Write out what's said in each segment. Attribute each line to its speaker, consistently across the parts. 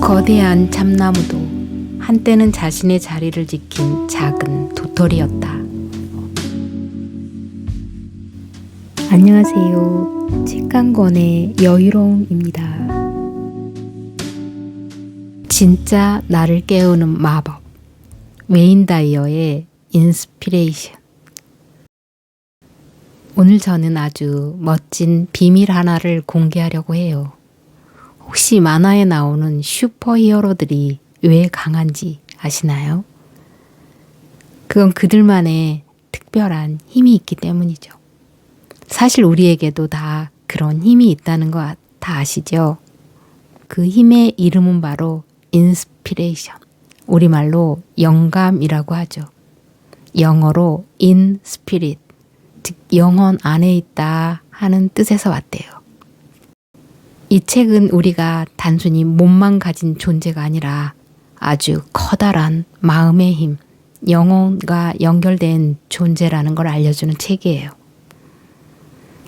Speaker 1: 거대한 참나무도 한때는 자신의 자리를 지킨 작은 도토리였다. 안녕하세요. 책강권의 여유로움입니다. 진짜 나를 깨우는 마법. 웨인 다이어의 인스피레이션. 오늘 저는 아주 멋진 비밀 하나를 공개하려고 해요. 혹시 만화에 나오는 슈퍼히어로들이 왜 강한지 아시나요? 그건 그들만의 특별한 힘이 있기 때문이죠. 사실 우리에게도 다 그런 힘이 있다는 거 다 아시죠? 그 힘의 이름은 바로 인스피레이션. 우리말로 영감이라고 하죠. 영어로 in spirit, 즉 영혼 안에 있다 하는 뜻에서 왔대요. 이 책은 우리가 단순히 몸만 가진 존재가 아니라 아주 커다란 마음의 힘, 영혼과 연결된 존재라는 걸 알려주는 책이에요.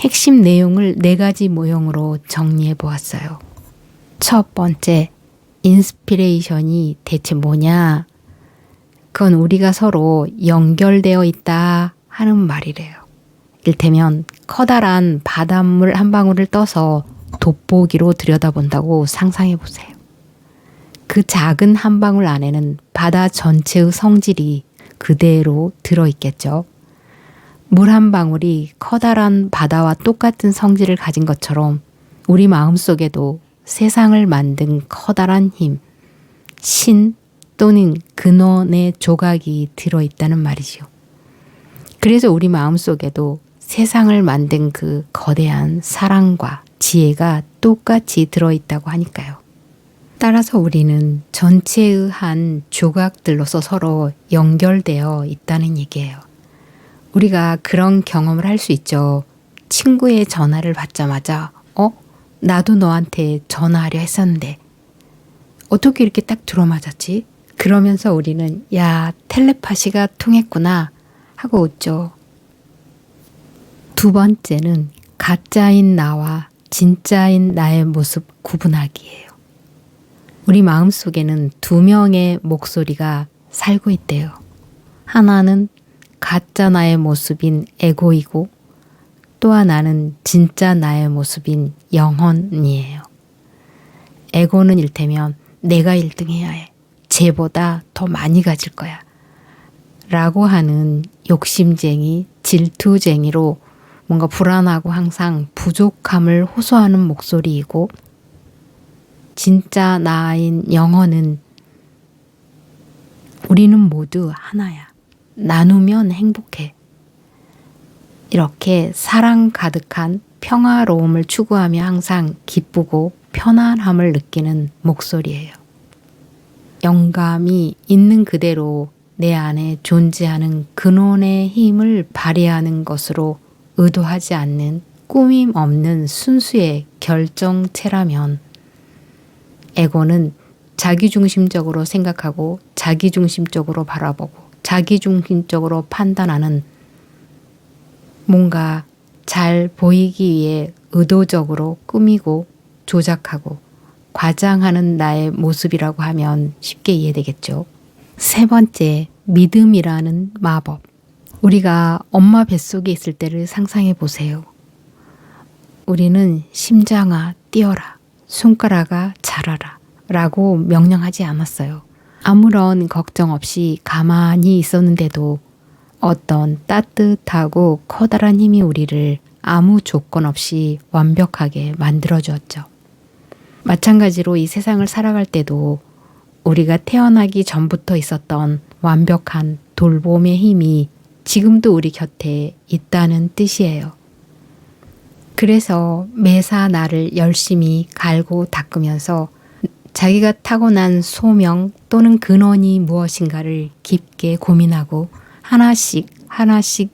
Speaker 1: 핵심 내용을 4가지 모형으로 정리해 보았어요. 첫 번째, 인스피레이션이 대체 뭐냐? 그건 우리가 서로 연결되어 있다 하는 말이래요. 이를테면 커다란 바닷물 한 방울을 떠서 돋보기로 들여다본다고 상상해 보세요. 그 작은 한 방울 안에는 바다 전체의 성질이 그대로 들어있겠죠. 물 한 방울이 커다란 바다와 똑같은 성질을 가진 것처럼 우리 마음속에도 세상을 만든 커다란 힘, 신 또는 근원의 조각이 들어있다는 말이죠. 그래서 우리 마음속에도 세상을 만든 그 거대한 사랑과 지혜가 똑같이 들어있다고 하니까요. 따라서 우리는 전체의 한 조각들로서 서로 연결되어 있다는 얘기예요. 우리가 그런 경험을 할 수 있죠. 친구의 전화를 받자마자 나도 너한테 전화하려 했었는데 어떻게 이렇게 딱 들어맞았지? 그러면서 우리는 야, 텔레파시가 통했구나 하고 웃죠. 두 번째는 가짜인 나와 진짜인 나의 모습 구분하기예요. 우리 마음속에는 2명의 목소리가 살고 있대요. 하나는 가짜 나의 모습인 에고이고 또 하나는 진짜 나의 모습인 영혼이에요. 에고는 일테면 내가 1등 해야 해. 쟤보다 더 많이 가질 거야. 라고 하는 욕심쟁이, 질투쟁이로 뭔가 불안하고 항상 부족함을 호소하는 목소리이고 진짜 나인 영혼은 우리는 모두 하나야. 나누면 행복해. 이렇게 사랑 가득한 평화로움을 추구하며 항상 기쁘고 편안함을 느끼는 목소리예요. 영감이 있는 그대로 내 안에 존재하는 근원의 힘을 발휘하는 것으로 의도하지 않는 꾸밈 없는 순수의 결정체라면 에고는 자기중심적으로 생각하고 자기중심적으로 바라보고 자기중심적으로 판단하는 뭔가 잘 보이기 위해 의도적으로 꾸미고 조작하고 과장하는 나의 모습이라고 하면 쉽게 이해되겠죠. 세 번째, 믿음이라는 마법. 우리가 엄마 뱃속에 있을 때를 상상해 보세요. 우리는 심장아 뛰어라, 손가락아 자라라 라고 명령하지 않았어요. 아무런 걱정 없이 가만히 있었는데도 어떤 따뜻하고 커다란 힘이 우리를 아무 조건 없이 완벽하게 만들어주었죠. 마찬가지로 이 세상을 살아갈 때도 우리가 태어나기 전부터 있었던 완벽한 돌봄의 힘이 지금도 우리 곁에 있다는 뜻이에요. 그래서 매사 나를 열심히 갈고 닦으면서 자기가 타고난 소명 또는 근원이 무엇인가를 깊게 고민하고 하나씩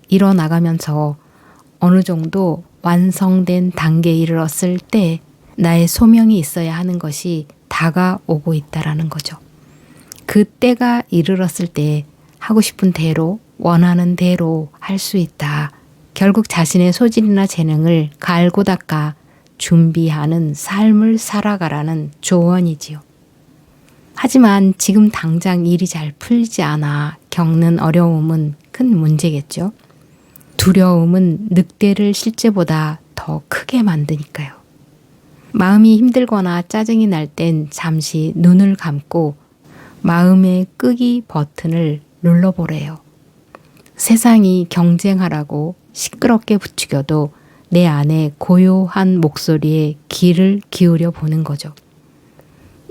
Speaker 1: 이뤄나가면서 어느 정도 완성된 단계에 이르렀을 때 나의 소명이 있어야 하는 것이 다가오고 있다라는 거죠. 그 때가 이르렀을 때 하고 싶은 대로 원하는 대로 할 수 있다. 결국 자신의 소질이나 재능을 갈고 닦아 준비하는 삶을 살아가라는 조언이지요. 하지만 지금 당장 일이 잘 풀리지 않아 겪는 어려움은 큰 문제겠죠. 두려움은 늑대를 실제보다 더 크게 만드니까요. 마음이 힘들거나 짜증이 날 땐 잠시 눈을 감고 마음의 끄기 버튼을 눌러보래요. 세상이 경쟁하라고 시끄럽게 부추겨도 내 안에 고요한 목소리에 귀를 기울여 보는 거죠.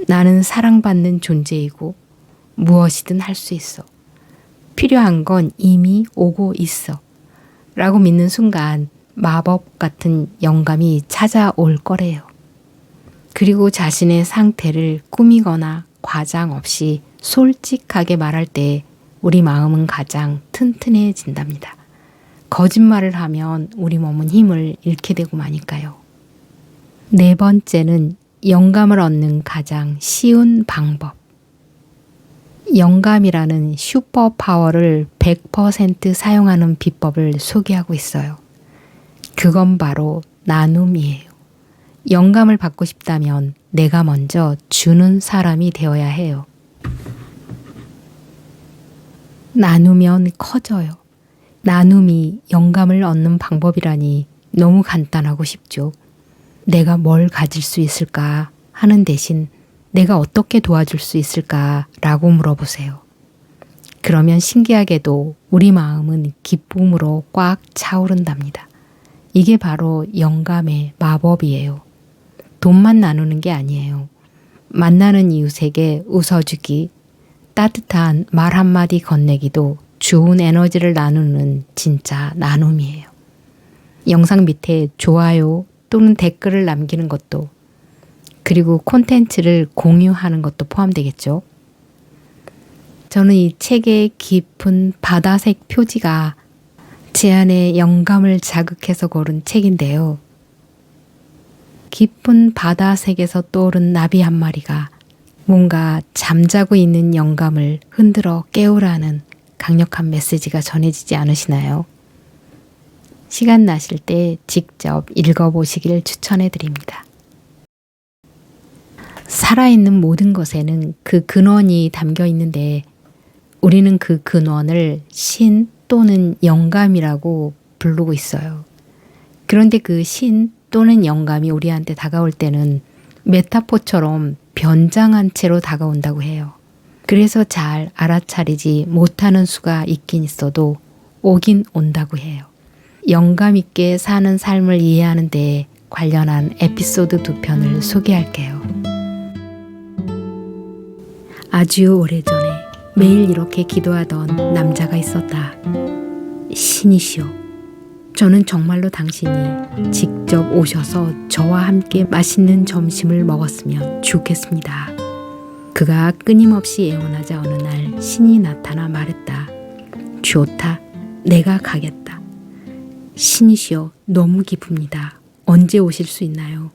Speaker 1: 나는 사랑받는 존재이고 무엇이든 할 수 있어. 필요한 건 이미 오고 있어. 라고 믿는 순간 마법 같은 영감이 찾아올 거래요. 그리고 자신의 상태를 꾸미거나 과장 없이 솔직하게 말할 때 우리 마음은 가장 튼튼해진답니다. 거짓말을 하면 우리 몸은 힘을 잃게 되고 마니까요. 네 번째는 영감을 얻는 가장 쉬운 방법. 영감이라는 슈퍼파워를 100% 사용하는 비법을 소개하고 있어요. 그건 바로 나눔이에요. 영감을 받고 싶다면 내가 먼저 주는 사람이 되어야 해요. 나누면 커져요. 나눔이 영감을 얻는 방법이라니 너무 간단하고 쉽죠. 내가 뭘 가질 수 있을까 하는 대신 내가 어떻게 도와줄 수 있을까 라고 물어보세요. 그러면 신기하게도 우리 마음은 기쁨으로 꽉 차오른답니다. 이게 바로 영감의 마법이에요. 돈만 나누는 게 아니에요. 만나는 이웃에게 웃어주기, 따뜻한 말 한마디 건네기도 좋은 에너지를 나누는 진짜 나눔이에요. 영상 밑에 좋아요 또는 댓글을 남기는 것도, 그리고 콘텐츠를 공유하는 것도 포함되겠죠. 저는 이 책의 깊은 바다색 표지가 제 안에 영감을 자극해서 고른 책인데요. 깊은 바다색에서 떠오른 나비 한 마리가 뭔가 잠자고 있는 영감을 흔들어 깨우라는 강력한 메시지가 전해지지 않으시나요? 시간 나실 때 직접 읽어보시길 추천해 드립니다. 살아있는 모든 것에는 그 근원이 담겨 있는데 우리는 그 근원을 신 또는 영감이라고 부르고 있어요. 그런데 그 신 또는 영감이 우리한테 다가올 때는 메타포처럼 변장한 채로 다가온다고 해요. 그래서 잘 알아차리지 못하는 수가 있긴 있어도 오긴 온다고 해요. 영감 있게 사는 삶을 이해하는 데 관련한 에피소드 2편을 소개할게요. 아주 오래전에 매일 이렇게 기도하던 남자가 있었다. 신이시여, 저는 정말로 당신이 직접 오셔서 저와 함께 맛있는 점심을 먹었으면 좋겠습니다. 그가 끊임없이 애원하자 어느 날 신이 나타나 말했다. 좋다, 내가 가겠다. 신이시여, 너무 기쁩니다. 언제 오실 수 있나요?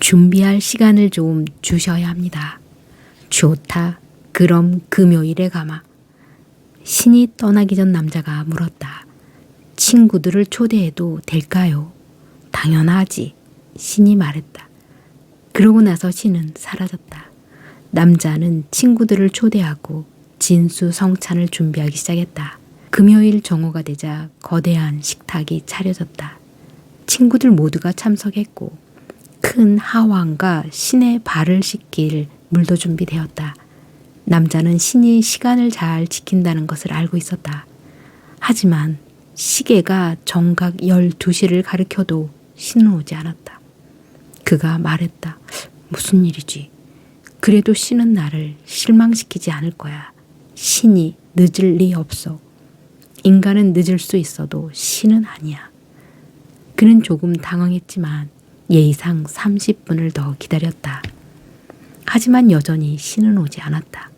Speaker 1: 준비할 시간을 좀 주셔야 합니다. 좋다, 그럼 금요일에 가마. 신이 떠나기 전 남자가 물었다. 친구들을 초대해도 될까요? 당연하지, 신이 말했다. 그러고 나서 신은 사라졌다. 남자는 친구들을 초대하고 진수성찬을 준비하기 시작했다. 금요일 정오가 되자 거대한 식탁이 차려졌다. 친구들 모두가 참석했고 큰 하왕과 신의 발을 씻길 물도 준비되었다. 남자는 신이 시간을 잘 지킨다는 것을 알고 있었다. 하지만 시계가 정각 12시를 가리켜도 신은 오지 않았다. 그가 말했다. 무슨 일이지? 그래도 신은 나를 실망시키지 않을 거야. 신이 늦을 리 없어. 인간은 늦을 수 있어도 신은 아니야. 그는 조금 당황했지만 예의상 30분을 더 기다렸다. 하지만 여전히 신은 오지 않았다.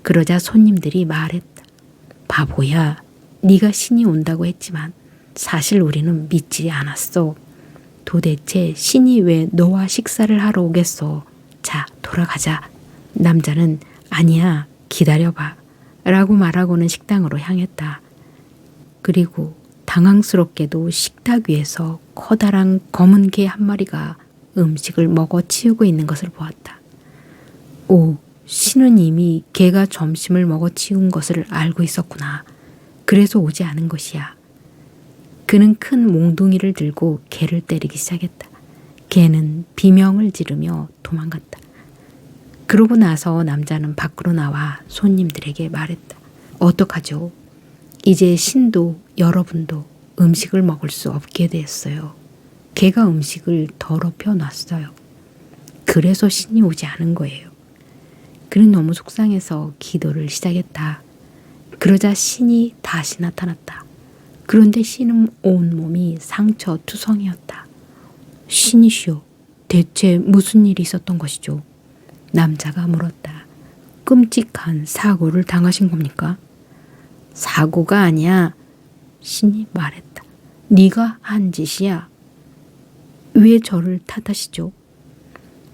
Speaker 1: 그러자 손님들이 말했다. 바보야, 네가 신이 온다고 했지만 사실 우리는 믿지 않았어. 도대체 신이 왜 너와 식사를 하러 오겠어? 자, 돌아가자. 남자는 아니야, 기다려봐 라고 말하고는 식당으로 향했다. 그리고 당황스럽게도 식탁 위에서 커다란 검은 개 한 마리가 음식을 먹어 치우고 있는 것을 보았다. 오, 신은 이미 개가 점심을 먹어 치운 것을 알고 있었구나. 그래서 오지 않은 것이야. 그는 큰 몽둥이를 들고 개를 때리기 시작했다. 개는 비명을 지르며 도망갔다. 그러고 나서 남자는 밖으로 나와 손님들에게 말했다. 어떡하죠? 이제 신도 여러분도 음식을 먹을 수 없게 됐어요. 개가 음식을 더럽혀 놨어요. 그래서 신이 오지 않은 거예요. 그는 너무 속상해서 기도를 시작했다. 그러자 신이 다시 나타났다. 그런데 신은 온몸이 상처투성이었다. 신이시여, 대체 무슨 일이 있었던 것이죠? 남자가 물었다. 끔찍한 사고를 당하신 겁니까? 사고가 아니야. 신이 말했다. 네가 한 짓이야. 왜 저를 탓하시죠?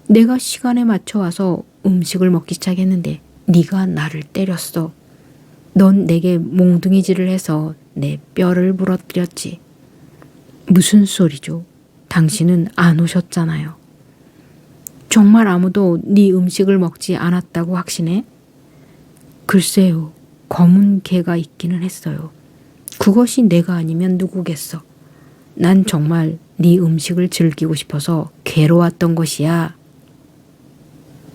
Speaker 1: 내가 시간에 맞춰 와서 음식을 먹기 시작했는데 네가 나를 때렸어. 넌 내게 몽둥이질을 해서 내 뼈를 부러뜨렸지. 무슨 소리죠? 당신은 안 오셨잖아요. 정말 아무도 네 음식을 먹지 않았다고 확신해? 글쎄요. 검은 개가 있기는 했어요. 그것이 내가 아니면 누구겠어. 난 정말 네 음식을 즐기고 싶어서 괴로웠던 것이야.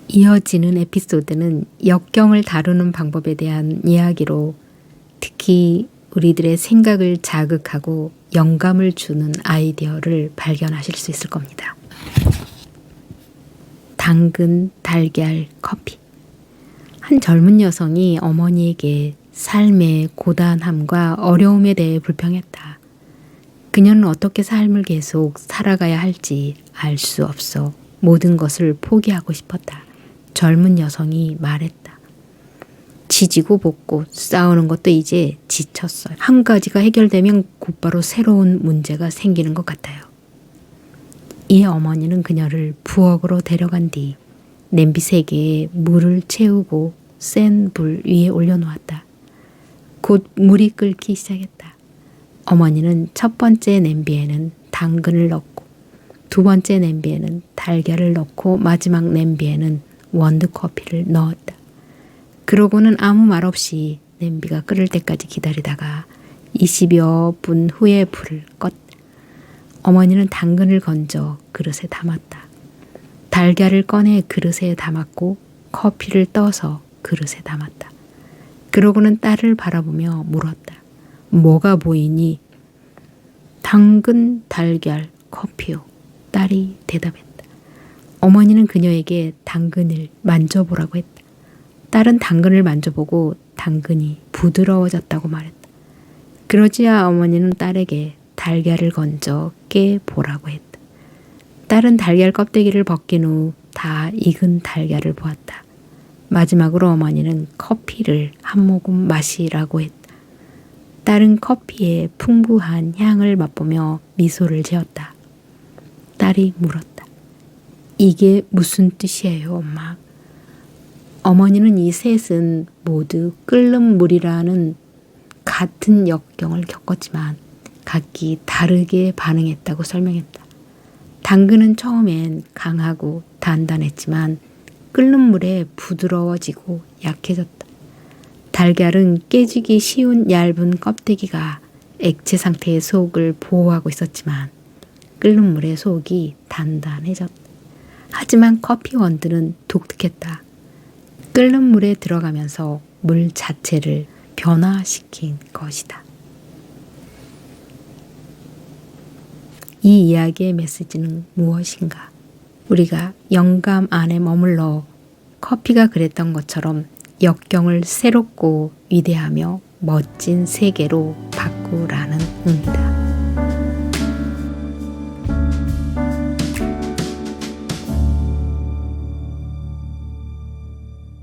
Speaker 1: 이어지는 에피소드는 역경을 다루는 방법에 대한 이야기로 특히 우리들의 생각을 자극하고 영감을 주는 아이디어를 발견하실 수 있을 겁니다. 당근, 달걀, 커피. 한 젊은 여성이 어머니에게 삶의 고단함과 어려움에 대해 불평했다. 그녀는 어떻게 삶을 계속 살아가야 할지 알 수 없어 모든 것을 포기하고 싶었다. 젊은 여성이 말했다. 지지고 볶고 싸우는 것도 이제 지쳤어요. 한 가지가 해결되면 곧바로 새로운 문제가 생기는 것 같아요. 이 어머니는 그녀를 부엌으로 데려간 뒤 냄비 3개에 물을 채우고 센 불 위에 올려놓았다. 곧 물이 끓기 시작했다. 어머니는 첫 번째 냄비에는 당근을 넣고 두 번째 냄비에는 달걀을 넣고 마지막 냄비에는 원두커피를 넣었다. 그러고는 아무 말 없이 냄비가 끓을 때까지 기다리다가 20여 분 후에 불을 껐다. 어머니는 당근을 건져 그릇에 담았다. 달걀을 꺼내 그릇에 담았고 커피를 떠서 그릇에 담았다. 그러고는 딸을 바라보며 물었다. 뭐가 보이니? 당근, 달걀, 커피요. 딸이 대답했다. 어머니는 그녀에게 당근을 만져보라고 했다. 딸은 당근을 만져보고 당근이 부드러워졌다고 말했다. 그러자 어머니는 딸에게 달걀을 건져 깨보라고 했다. 딸은 달걀 껍데기를 벗긴 후 다 익은 달걀을 보았다. 마지막으로 어머니는 커피를 한 모금 마시라고 했다. 딸은 커피의 풍부한 향을 맛보며 미소를 지었다. 딸이 물었다. 이게 무슨 뜻이에요, 엄마? 어머니는 이 셋은 모두 끓는 물이라는 같은 역경을 겪었지만 각기 다르게 반응했다고 설명했다. 당근은 처음엔 강하고 단단했지만 끓는 물에 부드러워지고 약해졌다. 달걀은 깨지기 쉬운 얇은 껍데기가 액체 상태의 속을 보호하고 있었지만 끓는 물의 속이 단단해졌다. 하지만 커피 원두는 독특했다. 끓는 물에 들어가면서 물 자체를 변화시킨 것이다. 이 이야기의 메시지는 무엇인가? 우리가 영감 안에 머물러 커피가 그랬던 것처럼 역경을 새롭고 위대하며 멋진 세계로 바꾸라는 의미다.